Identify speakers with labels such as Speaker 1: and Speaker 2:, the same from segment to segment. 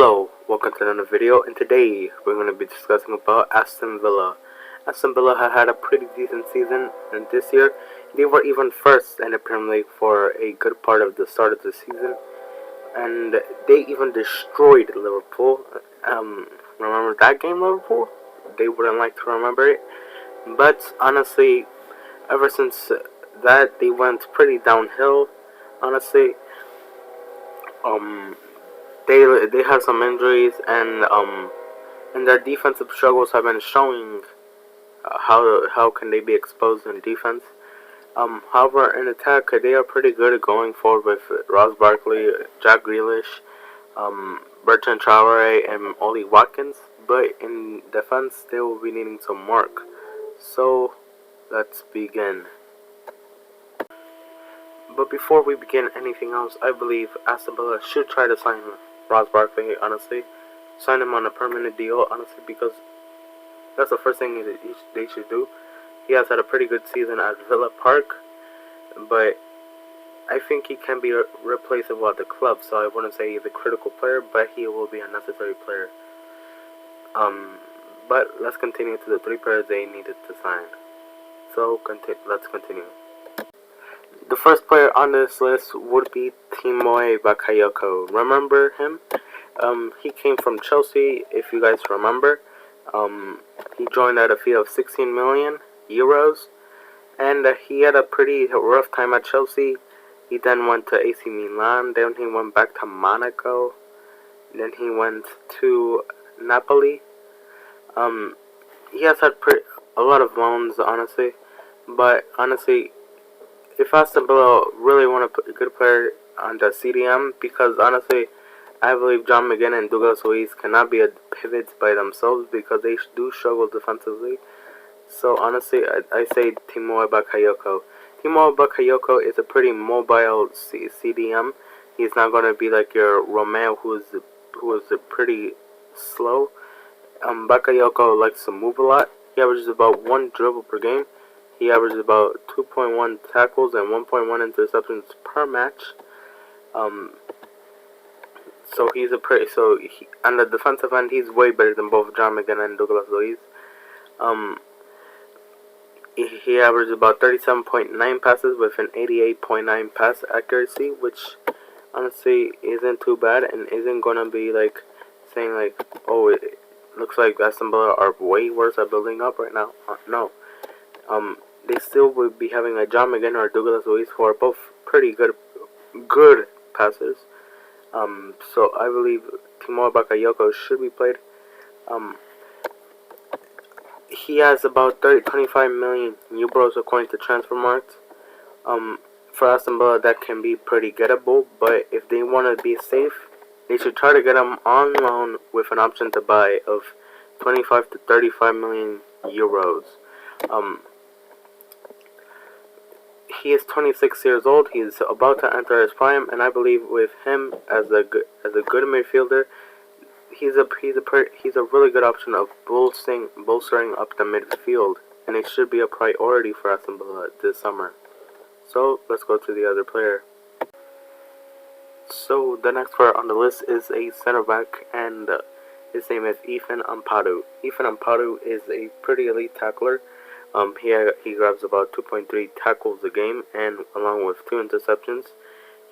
Speaker 1: Hello, welcome to another video, and today we're going to be discussing about Aston Villa. Aston Villa had a pretty decent season, and this year they were even first in the Premier League for a good part of the start of the season, and they even destroyed Liverpool. Remember that game, Liverpool? They wouldn't like to remember it, but honestly, ever since that, they went pretty downhill, honestly. They had some injuries, and their defensive struggles have been showing how can they be exposed in defense. However, in attack, they are pretty good at going forward with Ross Barkley, Jack Grealish, Bertrand Traore, and Ollie Watkins. But in defense, they will be needing some work. So, let's begin. But before we begin anything else, I believe Aston Villa should try to sign Ross Barkley, honestly. Sign him on a permanent deal, honestly, because that's the first thing they should do. He has had a pretty good season at Villa Park, but I think he can be replaceable at the club, so I wouldn't say he's a critical player, but he will be a necessary player. But let's continue to the three players they needed to sign. So, let's continue. The first player on this list would be Timo Bakayoko. Remember him? He came from Chelsea, if you guys remember. He joined at a fee of 16 million euros, and he had a pretty rough time at Chelsea. He then went to AC Milan, then he went back to Monaco, then he went to Napoli. He has had a lot of loans, honestly, but honestly, if Aston Villa really want to put a good player on the CDM, because honestly, I believe John McGinn and Douglas Luiz cannot be a pivot by themselves because they do struggle defensively. So honestly, I say Timo Bakayoko. Timo Bakayoko is a pretty mobile CDM. He's not going to be like your Romeo, who is pretty slow. Bakayoko likes to move a lot. He averages about 1 dribble per game. He averages about 2.1 tackles and 1.1 interceptions per match. So he's on the defensive end, he's way better than both John McGinn and Douglas Luiz. He averages about 37.9 passes with an 88.9 pass accuracy, which honestly isn't too bad and isn't gonna be like saying like, oh, it looks like Aston Villa are way worse at building up right now. No. They still would be having a John McGinn or Douglas Luiz, who are both pretty good passers. So I believe Timo Bakayoko should be played. He has about 25 million euros according to Transfermarkt. For Aston Villa, that can be pretty gettable, but if they want to be safe, they should try to get him on loan with an option to buy of 25 to 35 million euros. He is 26 years old. He's about to enter his prime, and I believe with him as a good midfielder, he's a really good option of bolstering up the midfield, and it should be a priority for Aston Villa this summer. So let's go to the other player. So the next player on the list is a center back, and his name is Ethan Ampadu. Ethan Ampadu is a pretty elite tackler. He grabs about 2.3 tackles a game, and along with 2 interceptions,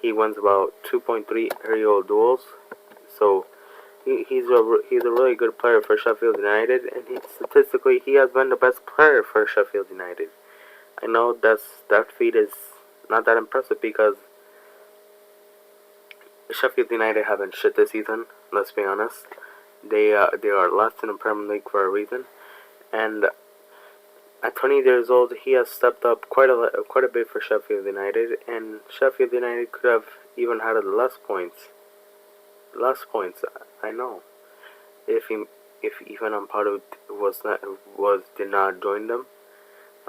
Speaker 1: he wins about 2.3 aerial duels. So he's a really good player for Sheffield United, and statistically he has been the best player for Sheffield United. I know that feat is not that impressive because Sheffield United haven't shit this season. Let's be honest. They are last in the Premier League for a reason, and at 20 years old, he has stepped up quite a bit for Sheffield United, and Sheffield United could have even had less points. I know. If Ethan Ampadu did not join them,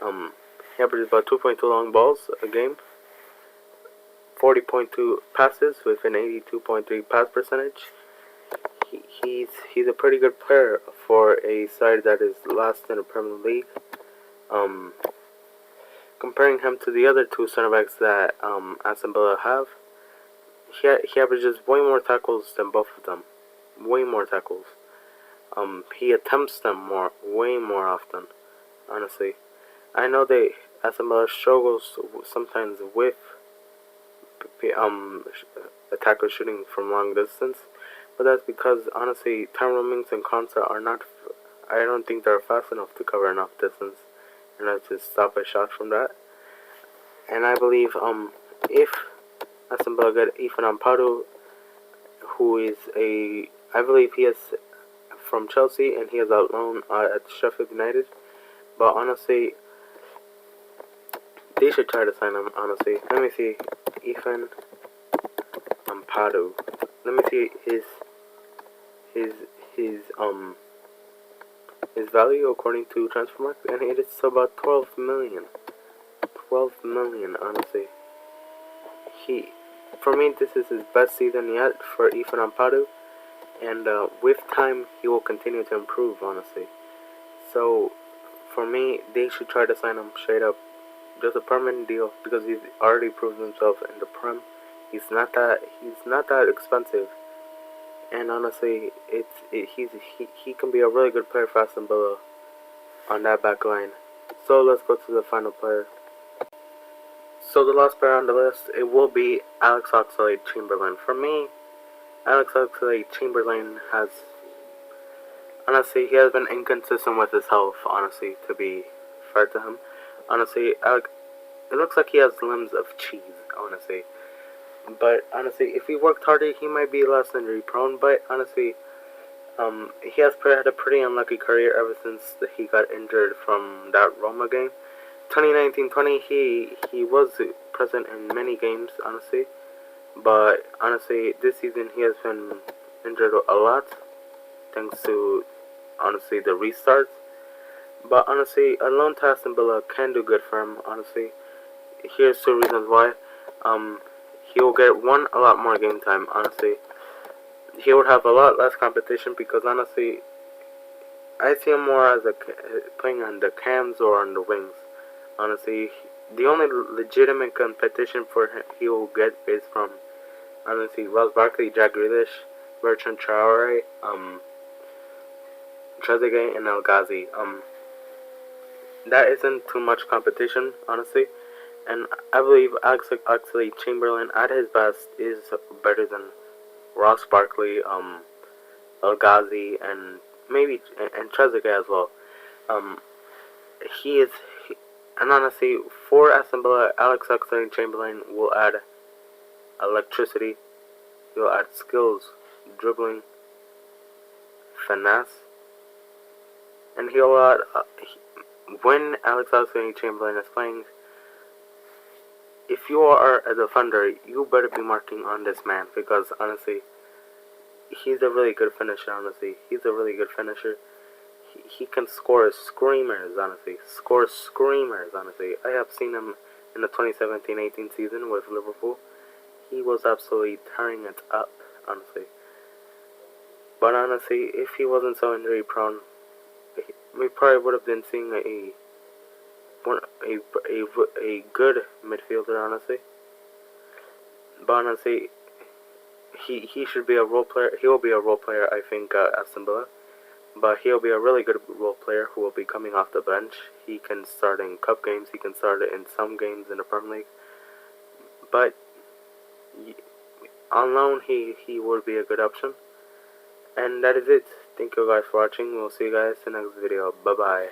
Speaker 1: he averages about 2.2 long balls a game, 40.2 passes with an 82.3 pass percentage. He's a pretty good player for a side that is last in the Premier League. Comparing him to the other 2 center backs that Aston Villa have, he averages way more tackles than both of them. way more tackles. He attempts them way more often. Honestly, I know Aston Villa struggles sometimes with attackers shooting from long distance, but that's because honestly, Tyrone Mings and Konsa are not. I don't think they're fast enough to cover enough distance in order to stop a shot from that. And I believe if Aston Villa get Ethan Ampadu, who is I believe he is from Chelsea and he is out loan at Sheffield United. But honestly, they should try to sign him. Honestly, let me see, Ethan Ampadu. Let me see his his value according to Transfermarkt, and it is about 12 million. 12 million, honestly. For me, this is his best season yet for Ethan Ampadu, and with time, he will continue to improve, honestly. So, for me, they should try to sign him straight up, just a permanent deal, because he's already proven himself in the Prem. He's not that expensive, and honestly, he can be a really good player for Aston Villa on that back line. So let's go to the final player. So the last player on the list, it will be OxladeChamberlain. For me, OxladeChamberlain has, honestly, he has been inconsistent with his health, honestly, to be fair to him. Honestly, it looks like he has limbs of cheese, honestly. But honestly, if he worked harder, he might be less injury prone. But honestly, he has had a pretty unlucky career ever since he got injured from that Roma game. 2019-20, he was present in many games, honestly. But honestly, this season he has been injured a lot, thanks to honestly the restarts. But honestly, a loan to Aston Villa can do good for him. Honestly, here's two reasons why. He will get a lot more game time. Honestly, he would have a lot less competition because honestly, I see him more as playing on the cams or on the wings. Honestly, the only legitimate competition for him he will get is from honestly Ross Barkley, Jack Grealish, Bertrand Traore, Trezeguet, and El Ghazi. That isn't too much competition, honestly. And I believe OxladeChamberlain at his best is better than Ross Barkley, El Ghazi, and maybe and Trezeguet as well. And honestly, for Aston Villa, OxladeChamberlain will add electricity. He'll add skills, dribbling, finesse, and he'll add. When OxladeChamberlain is playing, if you are a defender, you better be marking on this man because honestly, he's a really good finisher. Honestly, he's a really good finisher. He can score screamers. Honestly, Honestly, I have seen him in the 2017-18 season with Liverpool. He was absolutely tearing it up. Honestly, but honestly, if he wasn't so injury prone, we probably would have been seeing a good midfielder, honestly. But honestly, he should be a role player. He will be a role player, I think, Aston Villa. But he'll be a really good role player who will be coming off the bench. He can start in cup games. He can start in some games in the Premier League. But on loan, he would be a good option. And that is it. Thank you guys for watching. We'll see you guys in the next video. Bye bye.